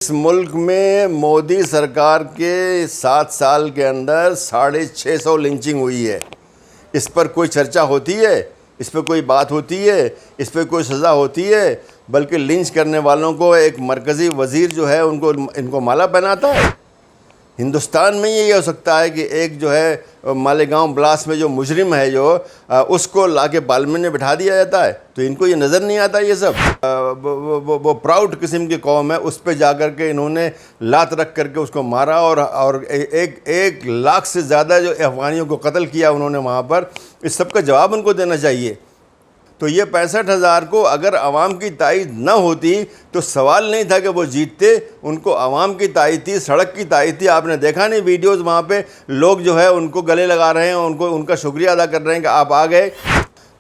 इस मुल्क में मोदी सरकार के 7 साल के अंदर 650 लिंचिंग हुई है। इस पर कोई चर्चा होती है? इस पर कोई बात होती है? इस पर कोई सज़ा होती है? बल्कि लिंच करने वालों को एक मरकज़ी वज़ीर जो है इनको माला पहनाता है। हिंदुस्तान में ये हो सकता है कि एक जो है मालेगांव ब्लास्ट में जो मुजरिम है उसको लाके पार्लियामेंट में बिठा दिया जाता है, तो इनको ये नज़र नहीं आता। ये सब वो प्राउड किस्म की कौम है, उस पर जा कर के इन्होंने लात रख करके उसको मारा और एक लाख से ज़्यादा जो अफ़गानियों को कत्ल किया उन्होंने वहाँ पर। इस सब का जवाब उनको देना चाहिए। तो ये 65,000 को अगर आवाम की तायद न होती तो सवाल नहीं था कि वो जीतते। उनको आवाम की तायद थी, सड़क की तायद थी। आपने देखा नहीं वीडियोस, वहाँ पे लोग जो है उनको गले लगा रहे हैं, उनका शुक्रिया अदा कर रहे हैं कि आप आ गए।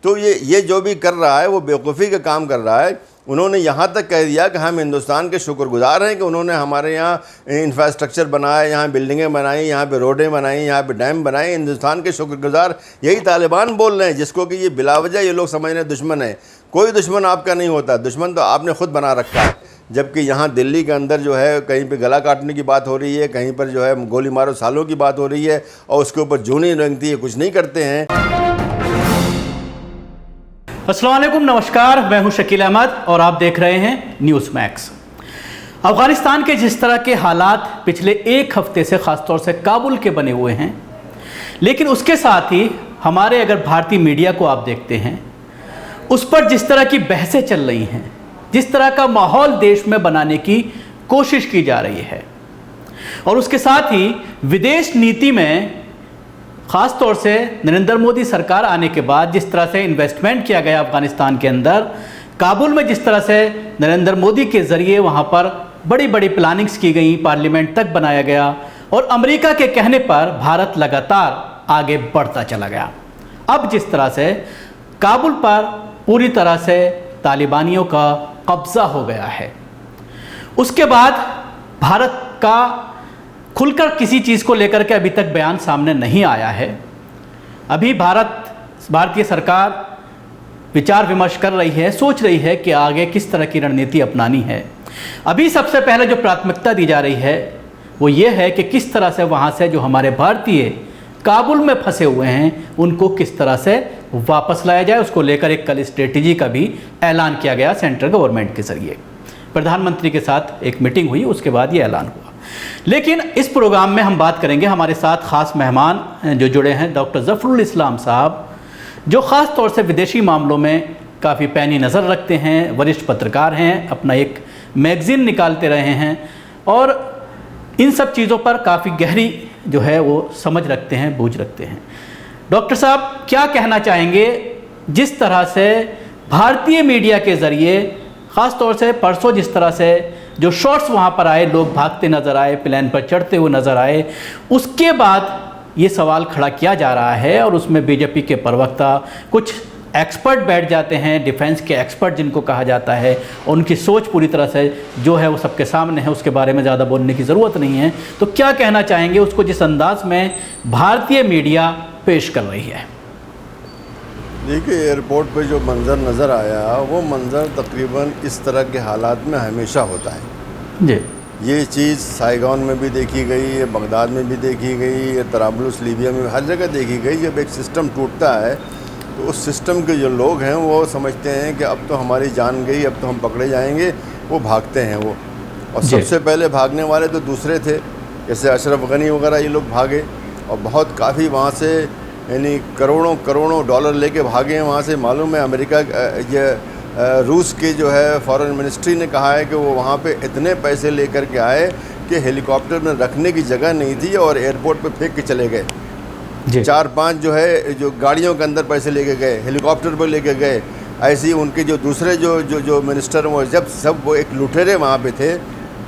तो ये जो भी कर रहा है वो बेवकूफ़ी का काम कर रहा है। उन्होंने यहाँ तक कह दिया कि हम हिंदुस्तान के शुक्रगुजार हैं कि उन्होंने हमारे यहाँ इंफ्रास्ट्रक्चर बनाया, यहाँ बिल्डिंगें बनाई, यहाँ पे रोडें बनाई, यहाँ पे डैम बनाए। हिंदुस्तान के शुक्रगुजार यही तालिबान बोल रहे हैं, जिसको कि ये बिलावजह ये लोग समझ रहे हैं दुश्मन है। कोई दुश्मन आपका नहीं होता, दुश्मन तो आपने खुद बना रखा है। जबकि यहाँ दिल्ली के अंदर जो है कहीं पे गला काटने की बात हो रही है, कहीं पर जो है गोली मारो सालों की बात हो रही है, और उसके ऊपर जूनी रंगती है, कुछ नहीं करते हैं। अस्सलाम वालेकुम, नमस्कार। मैं हूं शकील अहमद और आप देख रहे हैं न्यूज़ मैक्स। अफ़गानिस्तान के जिस तरह के हालात पिछले एक हफ्ते से ख़ासतौर से काबुल के बने हुए हैं, लेकिन उसके साथ ही हमारे अगर भारतीय मीडिया को आप देखते हैं, उस पर जिस तरह की बहसें चल रही हैं, जिस तरह का माहौल देश में बनाने की कोशिश की जा रही है, और उसके साथ ही विदेश नीति में ख़ास तौर से नरेंद्र मोदी सरकार आने के बाद जिस तरह से इन्वेस्टमेंट किया गया अफ़गानिस्तान के अंदर, काबुल में जिस तरह से नरेंद्र मोदी के ज़रिए वहाँ पर बड़ी बड़ी प्लानिंग्स की गई, पार्लियामेंट तक बनाया गया, और अमेरिका के कहने पर भारत लगातार आगे बढ़ता चला गया। अब जिस तरह से काबुल पर पूरी तरह से तालिबानियों का कब्ज़ा हो गया है, उसके बाद भारत का खुलकर किसी चीज़ को लेकर के अभी तक बयान सामने नहीं आया है। अभी भारतीय सरकार विचार विमर्श कर रही है, सोच रही है कि आगे किस तरह की रणनीति अपनानी है। अभी सबसे पहले जो प्राथमिकता दी जा रही है वो ये है कि किस तरह से वहाँ से जो हमारे भारतीय काबुल में फंसे हुए हैं उनको किस तरह से वापस लाया जाए। उसको लेकर एक कल स्ट्रेटजी का भी ऐलान किया गया सेंट्रल गवर्नमेंट के ज़रिए। प्रधानमंत्री के साथ एक मीटिंग हुई, उसके बाद ये ऐलान हुआ। लेकिन इस प्रोग्राम में हम बात करेंगे, हमारे साथ ख़ास मेहमान जो जुड़े हैं, डॉक्टर ज़फ़रुल इस्लाम साहब, जो ख़ास तौर से विदेशी मामलों में काफ़ी पैनी नज़र रखते हैं, वरिष्ठ पत्रकार हैं, अपना एक मैगज़ीन निकालते रहे हैं और इन सब चीज़ों पर काफ़ी गहरी जो है वो समझ रखते हैं, बूझ रखते हैं। डॉक्टर साहब, क्या कहना चाहेंगे जिस तरह से भारतीय मीडिया के ज़रिए, ख़ास तौर से परसों जिस तरह से जो शॉट्स वहाँ पर आए, लोग भागते नज़र आए, प्लेन पर चढ़ते हुए नज़र आए, उसके बाद ये सवाल खड़ा किया जा रहा है और उसमें बीजेपी के प्रवक्ता, कुछ एक्सपर्ट बैठ जाते हैं, डिफेंस के एक्सपर्ट जिनको कहा जाता है, उनकी सोच पूरी तरह से जो है वो सबके सामने है, उसके बारे में ज़्यादा बोलने की ज़रूरत नहीं है। तो क्या कहना चाहेंगे उसको जिस अंदाज में भारतीय मीडिया पेश कर रही है? देखिए, एयरपोर्ट पे जो मंज़र नज़र आया वो मंज़र तकरीबन इस तरह के हालात में हमेशा होता है जी। ये चीज़ साइगॉन में भी देखी गई, ये बगदाद में भी देखी गई, ये तराबलुस लीबिया में हर जगह देखी गई। जब एक सिस्टम टूटता है तो उस सिस्टम के जो लोग हैं वो समझते हैं कि अब तो हमारी जान गई, अब तो हम पकड़े जाएंगे, वो भागते हैं वो। और सबसे पहले भागने वाले तो दूसरे थे, जैसे अशरफ गनी वगैरह ये लोग भागे, और बहुत काफ़ी वहाँ से यानी करोड़ों डॉलर लेके भागे हैं वहाँ से। मालूम है अमेरिका रूस के जो है फॉरेन मिनिस्ट्री ने कहा है कि वो वहाँ पे इतने पैसे लेकर के आए कि हेलीकॉप्टर में रखने की जगह नहीं थी और एयरपोर्ट पे फेंक के चले गए। 4-5 जो है जो गाड़ियों के अंदर पैसे लेके गए, हेलीकॉप्टर पर लेके गए। ऐसे ही उनके जो दूसरे जो मिनिस्टर वो जब सब वो एक लुटेरे वहाँ पे थे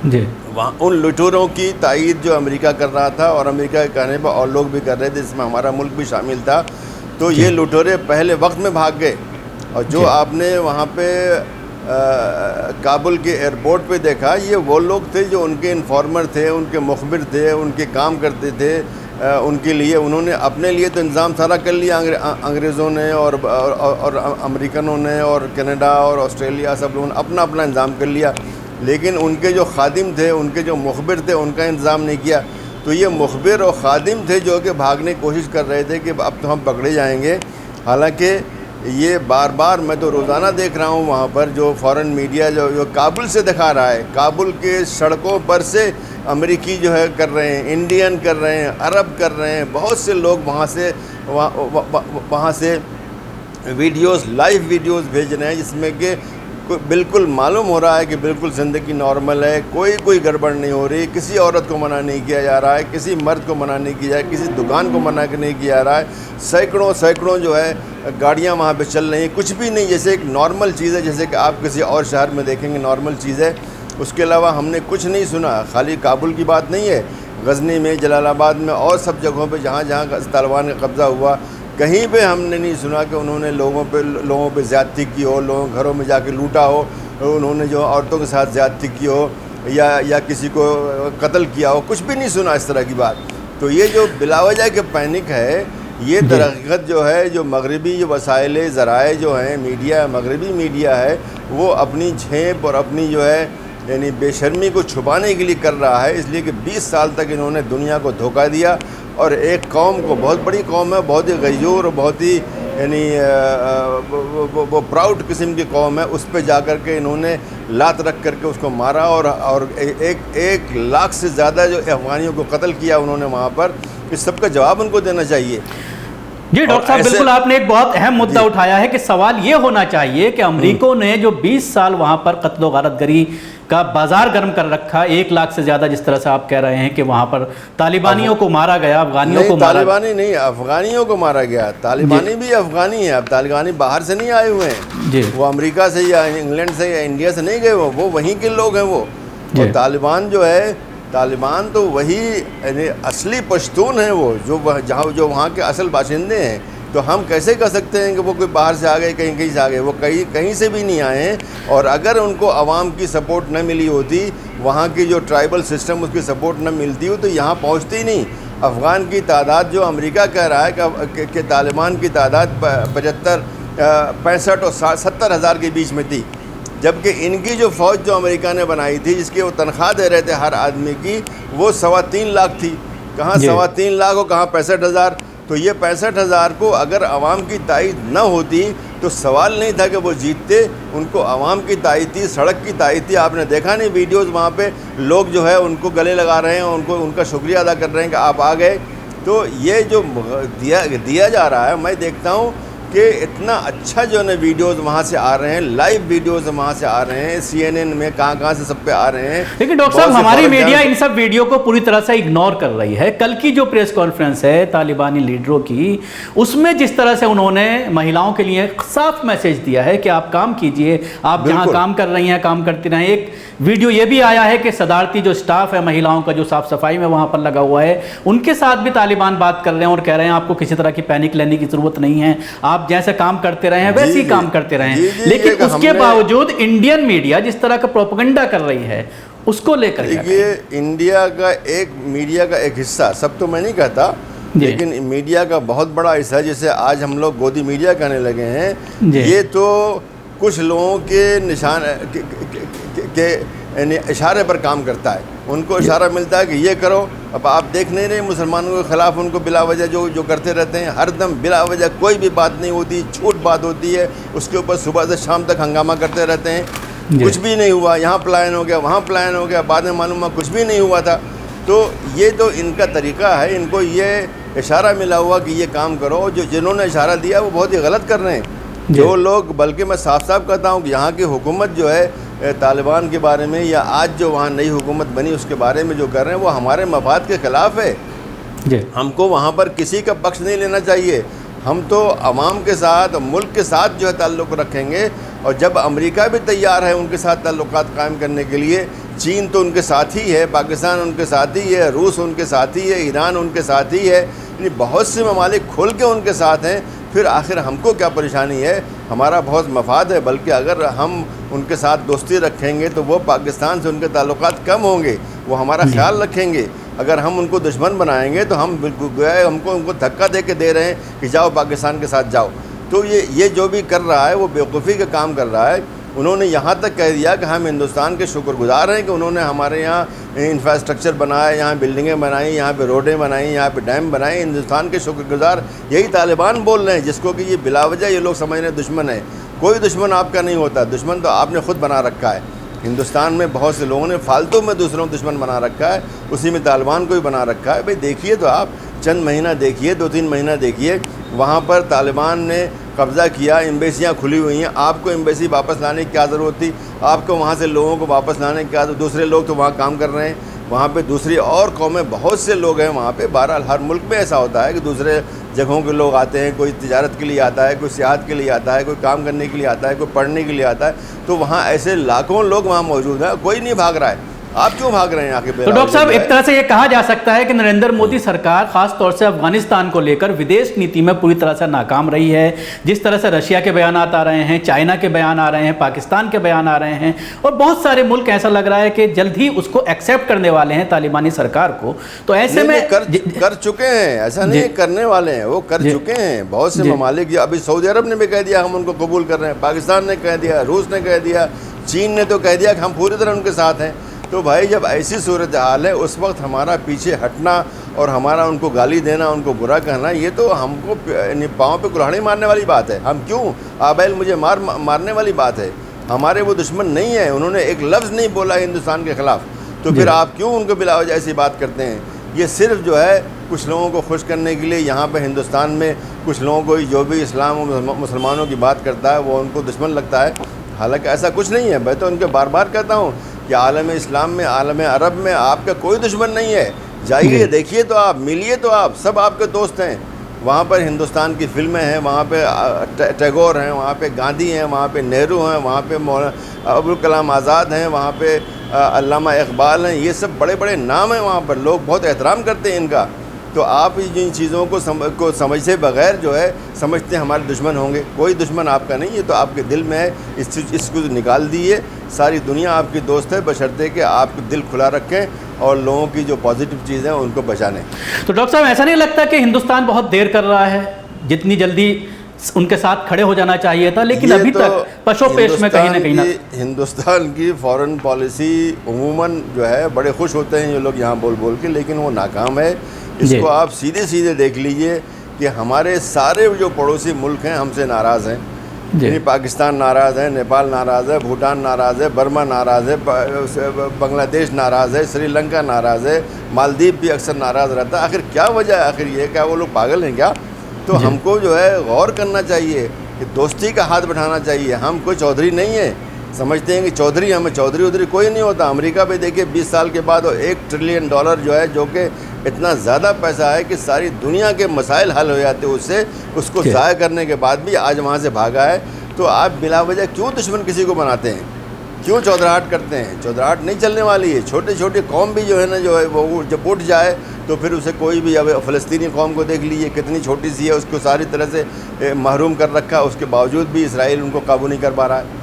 जी, वहाँ उन लुटेरों की तायद जो अमेरिका कर रहा था और अमेरिका के कहने पर और लोग भी कर रहे थे, जिसमें हमारा मुल्क भी शामिल था। तो ये लुटेरे पहले वक्त में भाग गए। और जो आपने वहाँ पे काबुल के एयरपोर्ट पे देखा, ये वो लोग थे जो उनके इन्फॉर्मर थे, उनके मुखबिर थे, उनके काम करते थे उनके लिए। उन्होंने अपने लिए तो इंतज़ाम सारा कर लिया अंग्रेज़ों ने और अमेरिकनों ने और कनाडा और ऑस्ट्रेलिया, सब लोगों ने अपना अपना इंतज़ाम कर लिया। लेकिन उनके जो खादिम थे, उनके जो मुखबिर थे, उनका इंतज़ाम नहीं किया। तो ये मुखबिर और ख़ादिम थे जो कि भागने की कोशिश कर रहे थे कि अब तो हम पकड़े जाएंगे। हालांकि ये बार बार मैं तो रोज़ाना देख रहा हूँ वहाँ पर जो फ़ॉरेन मीडिया जो काबुल से दिखा रहा है, काबुल के सड़कों पर से अमेरिकी जो है कर रहे हैं, इंडियन कर रहे हैं, अरब कर रहे हैं, बहुत से लोग वहाँ से वीडियोस, लाइव वीडियोस भेज रहे हैं जिसमें कि बिल्कुल मालूम हो रहा है कि बिल्कुल ज़िंदगी नॉर्मल है, कोई गड़बड़ नहीं हो रही, किसी औरत को मना नहीं किया जा रहा है, किसी मर्द को मना नहीं किया जा रहा है, किसी दुकान को मना नहीं किया जा रहा है। सैकड़ों जो है गाड़ियाँ वहाँ पे चल रही हैं, कुछ भी नहीं, जैसे एक नॉर्मल चीज़ है, जैसे कि आप किसी और शहर में देखेंगे नॉर्मल चीज़ है। उसके अलावा हमने कुछ नहीं सुना। खाली काबुल की बात नहीं है, गज़नी में, जलालाबाद में और सब जगहों पे जहाँ तालिबान का कब्ज़ा हुआ, कहीं पे हमने नहीं सुना कि उन्होंने लोगों पे ज़्यादती की हो, लोगों के घरों में जाके लूटा हो, उन्होंने जो औरतों के साथ ज़्यादती की हो या किसी को कत्ल किया हो, कुछ भी नहीं सुना इस तरह की बात। तो ये जो बिलावजह के पैनिक है, ये दरहकीकत जो है, जो मगरबी जो वसाइल ज़राए जो हैं, मीडिया, मगरबी मीडिया है, वो अपनी झेप और अपनी जो है यानी बेशर्मी को छुपाने के लिए कर रहा है। इसलिए कि 20 साल तक इन्होंने दुनिया को धोखा दिया और एक कौम को, बहुत बड़ी कौम है, बहुत ही गयूर और बहुत ही यानी वो प्राउड किस्म की कौम है, उस पर जा कर के इन्होंने लात रख करके उसको मारा और एक लाख से ज़्यादा जो अफ़गानियों को कत्ल किया उन्होंने वहाँ पर। इस सब का जवाब उनको देना चाहिए। जी डॉक्टर साहब, बिल्कुल आपने एक बहुत अहम मुद्दा उठाया है कि सवाल ये होना चाहिए कि अमरीका ने जो 20 साल वहां पर कत्लो गारतगरी का बाजार गर्म कर रखा, 1 लाख से ज्यादा, जिस तरह से आप कह रहे हैं कि वहां पर तालिबानियों को मारा गया, अफगानियों को मारा, तालिबानी नहीं, अफगानियों को मारा गया। तालिबानी भी अफगानी है, अब तालिबानी बाहर से नहीं आए हुए हैं, वो अमेरिका से या इंग्लैंड से या इंडिया से नहीं गए, वो वहीं के लोग हैं वो। और तालिबान जो है, तालिबान तो वही यानी असली पश्तून हैं वो, जो वहाँ के असल बाशिंदे हैं। तो हम कैसे कह सकते हैं कि वो कोई बाहर से आ गए, कहीं से आ गए? वो कहीं से भी नहीं आए हैं। और अगर उनको आवाम की सपोर्ट न मिली होती, वहाँ की जो ट्राइबल सिस्टम उसकी सपोर्ट न मिलती हो, तो यहाँ पहुँचती ही नहीं। अफ़गान की तादाद जो अमेरिका कह रहा है कि तालिबान की तादाद 65 और 70 हज़ार के बीच में थी, जबकि इनकी जो फ़ौज जो अमेरिका ने बनाई थी, जिसके वो तनख्वाह दे रहे थे हर आदमी की, वो 3.25 लाख थी। कहाँ 3.25 लाख और कहाँ 65 हज़ार? तो ये 65 हज़ार को अगर आवाम की तायद न होती तो सवाल नहीं था कि वो जीतते। उनको आवाम की तायद थी, सड़क की तायद थी। आपने देखा नहीं वीडियोज़, वहाँ पे लोग जो है उनको गले लगा रहे हैं, उनका शुक्रिया अदा कर रहे हैं कि आप आ गए। तो ये जो दिया जा रहा है, मैं देखता हूँ कि इतना अच्छा जो है वीडियोज़ वहाँ से आ रहे हैं, लाइव वीडियोज़ वहाँ से आ रहे हैं, CNN में कहाँ से सब पे आ रहे हैं। लेकिन डॉक्टर साहब, हमारी मीडिया इन सब वीडियो को पूरी तरह से इग्नोर कर रही है। कल की जो प्रेस कॉन्फ्रेंस है तालिबानी लीडरों की, उसमें जिस तरह से उन्होंने महिलाओं के लिए साफ मैसेज दिया है कि आप काम कीजिए, आप जहाँ काम कर रही हैं काम करती रहें। एक वीडियो ये भी आया है कि सदारती जो स्टाफ है महिलाओं का, जो साफ सफाई में वहाँ पर लगा हुआ है, उनके साथ भी तालिबान बात कर रहे हैं और कह रहे हैं आपको किसी तरह की पैनिक लेने की ज़रूरत नहीं है, आप जैसे काम करते रहे हैं वैसे ही काम करते रहे हैं। लेकिन उसके बावजूद इंडियन मीडिया जिस तरह का प्रोपेगेंडा कर रही है, उसको लेकर ये इंडिया का एक मीडिया का एक हिस्सा, सब तो मैं नहीं कहता, लेकिन मीडिया का बहुत बड़ा हिस्सा, जैसे आज हम लोग गोदी मीडिया कहने लगे हैं, ये तो कुछ लोगों के निशान के इशारे पर काम करता है। उनको इशारा मिलता है कि ये करो। अब आप देख नहीं रहे मुसलमानों के ख़िलाफ़ उनको बिलावजह जो करते रहते हैं, हर दम बिलावजह कोई भी बात नहीं होती, झूठ बात होती है, उसके ऊपर सुबह से शाम तक हंगामा करते रहते हैं। कुछ भी नहीं हुआ, यहाँ पलायन हो गया, वहाँ पलायन हो गया, बाद में मालूम हुआ कुछ भी नहीं हुआ था। तो ये तो इनका तरीका है, इनको ये इशारा मिला हुआ कि ये काम करो। जिन्होंने इशारा दिया वो बहुत ही गलत कर रहे हैं जो लोग। बल्कि मैं साफ साफ कहता हूँ कि यहाँ की हुकूमत जो है तालिबान के बारे में, या आज जो वहाँ नई हुकूमत बनी उसके बारे में जो कर रहे हैं, वो हमारे मफाद के ख़िलाफ़ है। हमको वहाँ पर किसी का पक्ष नहीं लेना चाहिए। हम तो अवाम के साथ, मुल्क के साथ जो है ताल्लुक़ रखेंगे। और जब अमेरिका भी तैयार है उनके साथ ताल्लुक़ात कायम करने के लिए, चीन तो उनके साथ ही है, पाकिस्तान उनके साथ ही है, रूस उनके साथ ही है, ईरान उनके साथ ही है, यानी बहुत से ममालिक खुल के उनके साथ हैं। फिर आखिर हमको क्या परेशानी है? हमारा बहुत मफाद है। बल्कि अगर हम उनके साथ दोस्ती रखेंगे तो वो पाकिस्तान से उनके ताल्लुकात कम होंगे, वो हमारा ख्याल रखेंगे। अगर हम उनको दुश्मन बनाएंगे तो हम हमको उनको धक्का दे के दे रहे हैं कि जाओ पाकिस्तान के साथ जाओ। तो ये जो भी कर रहा है वो बेवकूफ़ी का काम कर रहा है। उन्होंने यहाँ तक कह दिया कि हम हिंदुस्तान के शुक्रगुजार हैं कि उन्होंने हमारे यहाँ इंफ्रास्ट्रक्चर बनाया, यहाँ बिल्डिंगें बनाई, यहाँ पे रोडें बनाई, यहाँ पे डैम बनाए। हिंदुस्तान के शुक्रगुजार यही तालिबान बोल रहे हैं, जिसको कि ये बिलावजह ये लोग समझ रहे हैं दुश्मन है। कोई दुश्मन आपका नहीं होता, दुश्मन तो आपने खुद बना रखा है। हिंदुस्तान में बहुत से लोगों ने फालतू में दूसरों को दुश्मन बना रखा है, उसी में तालिबान को भी बना रखा है। भाई देखिए तो आप चंद महीना देखिए, 2-3 महीना देखिए, वहाँ पर तालिबान ने कब्ज़ा किया, एम्बेसियाँ खुली हुई हैं। आपको एम्बेसी वापस लाने की क्या ज़रूरत थी? आपको वहाँ से लोगों को वापस लाने की क्या? दूसरे लोग तो वहाँ काम कर रहे हैं, वहाँ पे दूसरी और कौमें, बहुत से लोग हैं वहाँ पे। बहरहाल हर मुल्क में ऐसा होता है कि दूसरे जगहों के लोग आते हैं, कोई तिजारत के लिए आता है, कोई सियाहत के लिए आता है, कोई काम करने के लिए आता है, कोई पढ़ने के लिए आता है। तो वहाँ ऐसे लाखों लोग वहाँ मौजूद हैं, कोई नहीं भाग रहा है। आप क्यों भाग रहे हैं आके? तो डॉक्टर साहब, एक तरह से ये कहा जा सकता है कि नरेंद्र मोदी सरकार खास तौर से अफगानिस्तान को लेकर विदेश नीति में पूरी तरह से नाकाम रही है। जिस तरह से रशिया के बयान आ रहे हैं, चाइना के बयान आ रहे हैं, पाकिस्तान के बयान आ रहे हैं, और बहुत सारे मुल्क ऐसा लग रहा है कि जल्द ही उसको एक्सेप्ट करने वाले हैं तालिबानी सरकार को। तो ऐसे में कर चुके हैं, ऐसा नहीं करने वाले हैं, वो कर चुके हैं। बहुत से ममालिक, अभी सऊदी अरब ने भी कह दिया हम उनको कबूल कर रहे हैं, पाकिस्तान ने कह दिया, रूस ने कह दिया, चीन ने तो कह दिया कि हम पूरी तरह उनके साथ हैं। तो भाई जब ऐसी सूरत हाल है, उस वक्त हमारा पीछे हटना और हमारा उनको गाली देना, उनको बुरा कहना, ये तो हमको पाँव पे कुल्हाड़ी मारने वाली बात है। हम क्यों आबैल मुझे मारने वाली बात है। हमारे वो दुश्मन नहीं है, उन्होंने एक लफ्ज़ नहीं बोला हिंदुस्तान के ख़िलाफ़, तो फिर आप क्यों उनको बिलावजह ऐसी बात करते हैं? ये सिर्फ जो है कुछ लोगों को खुश करने के लिए, यहाँ पे हिंदुस्तान में कुछ लोगों को जो भी इस्लाम और मुसलमानों की बात करता है वो उनको दुश्मन लगता है। हालांकि ऐसा कुछ नहीं है। मैं तो उनको बार बार कहता हूँ कि आलम इस्लाम में, आलम अरब में आपका कोई दुश्मन नहीं है। जाइए, देखिए तो आप, मिलिए तो आप, सब आपके दोस्त हैं। वहाँ पर हिंदुस्तान की फिल्में हैं, वहाँ पे टैगोर हैं, वहाँ पे गांधी हैं, वहाँ पे नेहरू हैं, वहाँ पे अबुल कलाम आज़ाद हैं, वहाँ पे अल्लामा इकबाल हैं। ये सब बड़े बड़े नाम हैं, वहाँ पर लोग बहुत एहतराम करते हैं इनका। तो आप जिन चीज़ों को समझे बगैर जो है समझते हैं हमारे दुश्मन होंगे। कोई दुश्मन आपका नहीं है, तो आपके दिल में है, इसको निकाल दीजिए। सारी दुनिया आपकी दोस्त है, बशर्ते कि आप दिल खुला रखें और लोगों की जो पॉजिटिव चीज़ें हैं उनको बचाने। तो डॉक्टर साहब, ऐसा नहीं लगता कि हिंदुस्तान बहुत देर कर रहा है? जितनी जल्दी उनके साथ खड़े हो जाना चाहिए था, लेकिन अभी तक पशोपेश में कहीं ना हिंदुस्तान की फॉरेन पॉलिसी उमूमन जो है बड़े खुश होते हैं ये लोग यहाँ बोल बोल के, लेकिन वो नाकाम है। इसको आप सीधे सीधे देख लीजिए कि हमारे सारे जो पड़ोसी मुल्क हैं हमसे नाराज़ हैं। यानी पाकिस्तान नाराज़ है, नेपाल नाराज़ है, भूटान नाराज़ है, बर्मा नाराज़ है, बांग्लादेश नाराज़ है, श्रीलंका नाराज़ है, मालदीव भी अक्सर नाराज़ रहता है। आखिर क्या वजह है? आखिर ये क्या वो लोग पागल हैं क्या? तो हमको जो है गौर करना चाहिए कि दोस्ती का हाथ बढ़ाना चाहिए। हम कोई चौधरी नहीं है, समझते हैं कि चौधरी, हमें चौधरी उधरी कोई नहीं होता। अमेरिका पे देखिए 20 साल के बाद $1 ट्रिलियन जो है, जो कि इतना ज़्यादा पैसा है कि सारी दुनिया के मसाइल हल हो जाते हैं उससे, उसको ज़ाया करने के बाद भी आज वहाँ से भागा है। तो आप बिलावजह क्यों दुश्मन किसी को बनाते हैं? क्यों चौधराहट करते हैं? चौधराहट नहीं चलने वाली है। छोटे छोटे कौम भी जो है ना, जो है वो जब उठ जाए तो फिर उसे कोई भी, अब फ़लस्तीनी कौम को देख लीजिए कितनी छोटी सी है, उसको सारी तरह से महरूम कर रखा, उसके बावजूद भी इसराइल उनको काबू नहीं कर पा रहा है।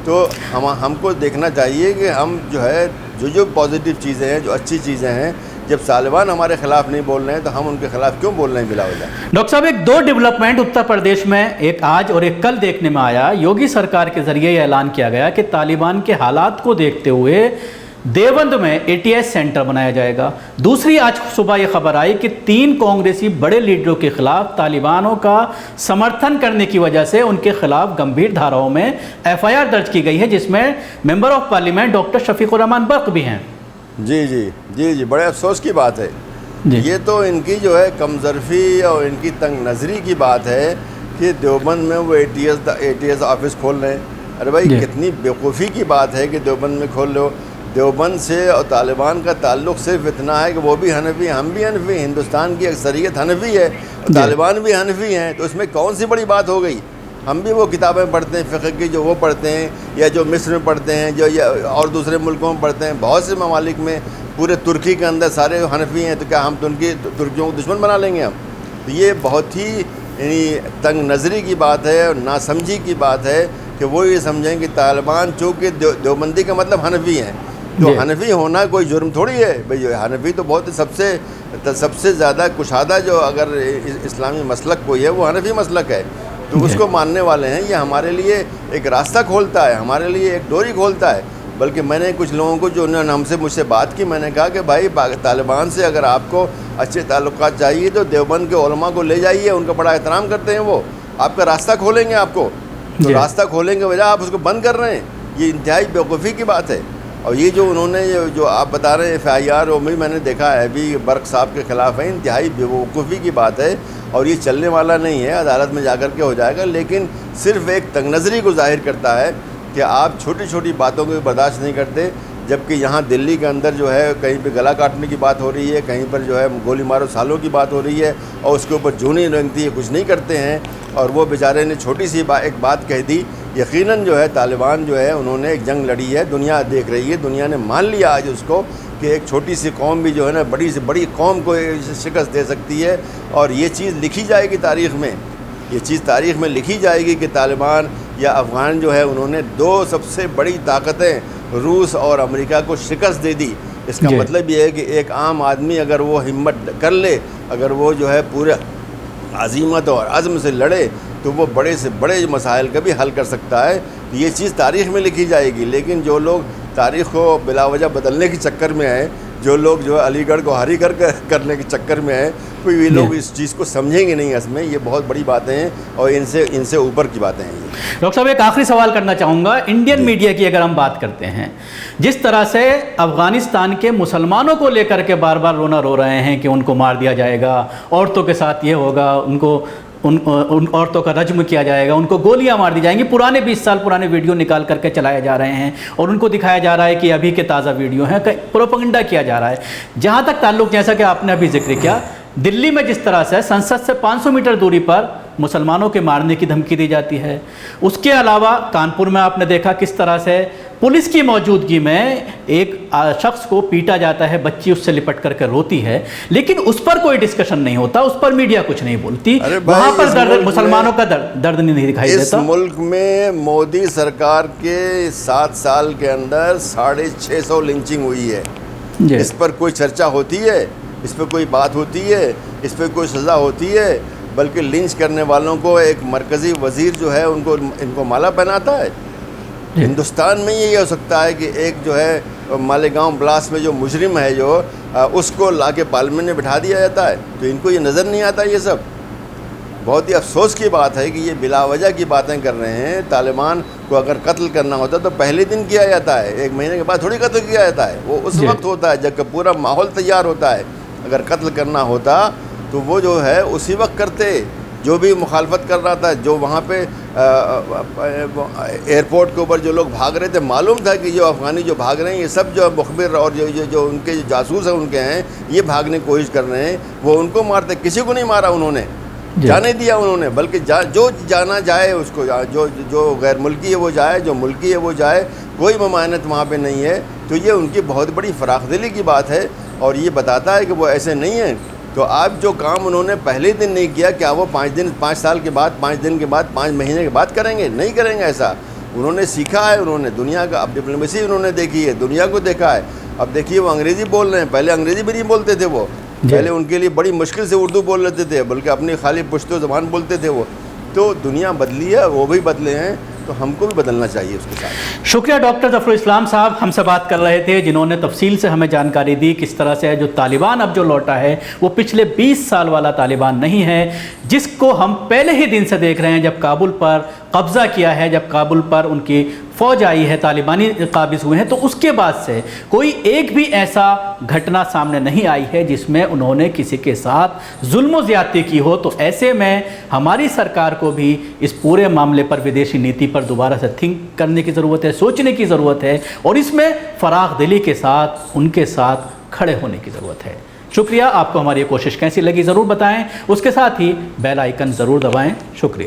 तो हमको देखना चाहिए कि हम जो है जो पॉजिटिव चीज़ें हैं, जो अच्छी चीज़ें हैं, जब तालिबान हमारे खिलाफ नहीं बोल रहे हैं तो हम उनके खिलाफ क्यों बोल रहे हैं बिलावजह? डॉक्टर साहब, एक दो डेवलपमेंट उत्तर प्रदेश में, एक आज और एक कल देखने में आया। योगी सरकार के जरिए यह ऐलान किया गया कि तालिबान के हालात को देखते हुए देवबंद में ATS सेंटर बनाया जाएगा। दूसरी, आज सुबह यह खबर आई कि 3 कांग्रेसी बड़े लीडरों के खिलाफ तालिबानों का समर्थन करने की वजह से उनके खिलाफ गंभीर धाराओं में FIR दर्ज की गई है, जिसमें member of parliament doctor Shafiqur Rahman Barq भी हैं। जी जी जी जी, बड़े अफसोस की बात है। ये तो इनकी जो है कमजरफी और इनकी तंग नज़री की बात है कि देवबंद में वो ATS ऑफिस खोल रहे हैं। अरे भाई, कितनी बेवकूफ़ी की बात है कि देवबंद में खोल लो। देवबंद से और तालिबान का ताल्लुक़ सिर्फ इतना है कि वो भी हनफी, हम भी हनफी, हिंदुस्तान की अक्सरियत हनफी है, तालिबान भी हनफी हैं, तो उसमें कौन सी बड़ी बात हो गई? हम भी वो किताबें पढ़ते हैं फ़िक़्ह की, जो वो पढ़ते हैं, या जो मिस्र में पढ़ते हैं, जो या और दूसरे मुल्कों में पढ़ते हैं। बहुत से ममालिक में, पूरे तुर्की के अंदर सारे हनफी हैं, तो क्या हम तुर्कियों को दुश्मन बना लेंगे हम? तो ये बहुत ही यानी तंग नज़री की बात है और नासमझी की बात है कि वो ये समझें कि तालिबान चूँकि देवबंदी का मतलब हनफी हैं, तो हनफी होना कोई जुर्म थोड़ी है भाई। हनफी तो बहुत सबसे ज़्यादा कुशादा जो अगर इस्लामी मसलक कोई है वो हनफी मसलक है। तो उसको मानने वाले हैं। ये हमारे लिए एक रास्ता खोलता है, हमारे लिए एक डोरी खोलता है। बल्कि मैंने कुछ लोगों को जो उन्होंने हमसे मुझसे बात की, मैंने कहा कि भाई तालिबान से अगर आपको अच्छे ताल्लुकात चाहिए तो देवबंद के उलमा को ले जाइए, उनका बड़ा एहतराम करते हैं, वो आपका रास्ता खोलेंगे आपको। तो रास्ता खोलेंगे वजह आप उसको बंद कर रहे हैं, ये इंतहाई बेवकूफ़ी की बात है। और ये जो उन्होंने जो आप बता रहे हैं FIR वो भी मैंने देखा है, अभी बर्क साहब के ख़िलाफ़ है, इंतहाई बेवकूफ़ी की बात है और ये चलने वाला नहीं है, अदालत में जा कर के हो जाएगा। लेकिन सिर्फ़ एक तंगनज़री को ज़ाहिर करता है कि आप छोटी छोटी बातों को भी बर्दाश्त नहीं करते, जबकि यहाँ दिल्ली के अंदर जो है कहीं पे गला काटने की बात हो रही है, कहीं पर जो है गोली मारो सालों की बात हो रही है और उसके ऊपर जूनी रंगती है, कुछ नहीं करते हैं। और वो बेचारे ने छोटी सी एक बात कह दी। यकीनन जो है तालिबान जो है उन्होंने एक जंग लड़ी है, दुनिया देख रही है, दुनिया ने मान लिया आज उसको कि एक छोटी सी कौम भी जो है ना बड़ी से बड़ी कौम को शिकस्त दे सकती है। और ये चीज़ लिखी जाएगी तारीख़ में, ये चीज़ तारीख़ में लिखी जाएगी कि तालिबान या अफ़गान जो है उन्होंने दो सबसे बड़ी ताकतें रूस और अमेरिका को शिकस्त दे दी। इसका मतलब ये है कि एक आम आदमी अगर वो हिम्मत कर ले, अगर वो जो है पूरे अज़ीमत और अज़्म से लड़े तो वो बड़े से बड़े मसाइल का भी हल कर सकता है। तो ये चीज़ तारीख़ में लिखी जाएगी। लेकिन जो लोग तारीख़ को बिलावजह बदलने के चक्कर में आए, जो लोग जो है अलीगढ़ को हरीगढ़ करने के चक्कर में आए, तो ये लोग इस चीज़ को समझेंगे नहीं। इसमें ये बहुत बड़ी बातें हैं और इनसे ऊपर की बातें हैं। डॉक्टर साहब, एक आखिरी सवाल करना चाहूँगा। इंडियन मीडिया की अगर हम बात करते हैं, जिस तरह से अफ़गानिस्तान के मुसलमानों को लेकर के बार बार रोना रो रहे हैं कि उनको मार दिया जाएगा, औरतों के साथ ये होगा, उनको उन औरतों का रज्म किया जाएगा, उनको गोलियां मार दी जाएंगी, पुराने 20 साल पुराने वीडियो निकाल करके चलाए जा रहे हैं और उनको दिखाया जा रहा है कि अभी के ताज़ा वीडियो हैं, प्रोपेगेंडा किया जा रहा है। जहां तक ताल्लुक, जैसा कि आपने अभी जिक्र किया, दिल्ली में जिस तरह से संसद से 500 मीटर दूरी पर मुसलमानों के मारने की धमकी दी जाती है, उसके अलावा कानपुर में आपने देखा किस तरह से पुलिस की मौजूदगी में एक शख्स को पीटा जाता है, बच्ची उससे लिपट करके रोती है, लेकिन उस पर कोई डिस्कशन नहीं होता, उस पर मीडिया कुछ नहीं बोलती। वहां पर दर्द, मुसलमानों का दर्द नहीं दिखाई देता। इस मुल्क में मोदी सरकार के 7 साल के अंदर 650 लिंचिंग हुई है। इस पर कोई चर्चा होती है, इस पर कोई बात होती है, इस पर कोई सज़ा होती है? बल्कि लिंच करने वालों को एक मरकज़ी वज़ीर जो है इनको माला पहनाता है। हिंदुस्तान में ये हो सकता है कि एक जो है मालेगांव ब्लास्ट में जो मुजरिम है जो उसको लाके पार्लियामेंट में बिठा दिया जाता है, तो इनको ये नज़र नहीं आता। ये सब बहुत ही अफसोस की बात है कि ये बिलावजह की बातें कर रहे हैं। तालिबान को अगर कत्ल करना होता तो पहले दिन किया जाता है, 1 महीने के बाद थोड़ी कत्ल किया जाता है। वो उस वक्त होता है जबकि पूरा माहौल तैयार होता है। अगर कत्ल करना होता तो वो जो है उसी वक्त करते। जो भी मुखालफत कर रहा था, जो वहाँ पे एयरपोर्ट के ऊपर जो लोग भाग रहे थे, मालूम था कि जो अफ़गानी जो भाग रहे हैं ये सब जो मुखबिर और जो उनके जो जासूस हैं उनके हैं, ये भागने की कोशिश कर रहे हैं। वो उनको मारते, किसी को नहीं मारा उन्होंने, जाने दिया उन्होंने। बल्कि जो जाना जाए उसको, जो गैर मुल्की है वो जाए, जो मुल्की है वो जाए, कोई ममानत वहाँ पे नहीं है। तो ये उनकी बहुत बड़ी फ़राख़दिली की बात है और ये बताता है कि वो ऐसे नहीं हैं। तो आप जो काम उन्होंने पहले दिन नहीं किया, क्या वो 5 साल के बाद, 5 दिन के बाद, 5 महीने के बाद करेंगे? नहीं करेंगे ऐसा। उन्होंने सीखा है, उन्होंने दुनिया का, अब डिप्लोमेसी उन्होंने देखी है, दुनिया को देखा है। अब देखिए वो अंग्रेज़ी बोल रहे हैं, पहले अंग्रेज़ी भी नहीं बोलते थे वो, पहले उनके लिए बड़ी मुश्किल से उर्दू बोल लेते थे, बल्कि अपनी खाली पुश्तो ज़बान बोलते थे वो। तो दुनिया बदली है, वो भी बदले हैं, तो हमको भी बदलना चाहिए उसके साथ। शुक्रिया डॉक्टर ज़फ़रुल इस्लाम साहब हमसे बात कर रहे थे, जिन्होंने तफसील से हमें जानकारी दी किस तरह से जो तालिबान अब जो लौटा है वो पिछले 20 साल वाला तालिबान नहीं है, जिसको हम पहले ही दिन से देख रहे हैं जब काबुल पर कब्ज़ा किया है, जब काबुल पर उनकी फ़ौज आई है, तालिबानी काबिज़ हुए हैं, तो उसके बाद से कोई एक भी ऐसा घटना सामने नहीं आई है जिसमें उन्होंने किसी के साथ जुल्म व ज़्यादती की हो। तो ऐसे में हमारी सरकार को भी इस पूरे मामले पर, विदेशी नीति पर दोबारा से थिंक करने की ज़रूरत है, सोचने की ज़रूरत है और इसमें फ़राग़ दिली के साथ उनके साथ खड़े होने की ज़रूरत है। शुक्रिया। आपको हमारी कोशिश कैसी लगी ज़रूर बताएं, उसके साथ ही बेल आइकन ज़रूर दबाएं। शुक्रिया।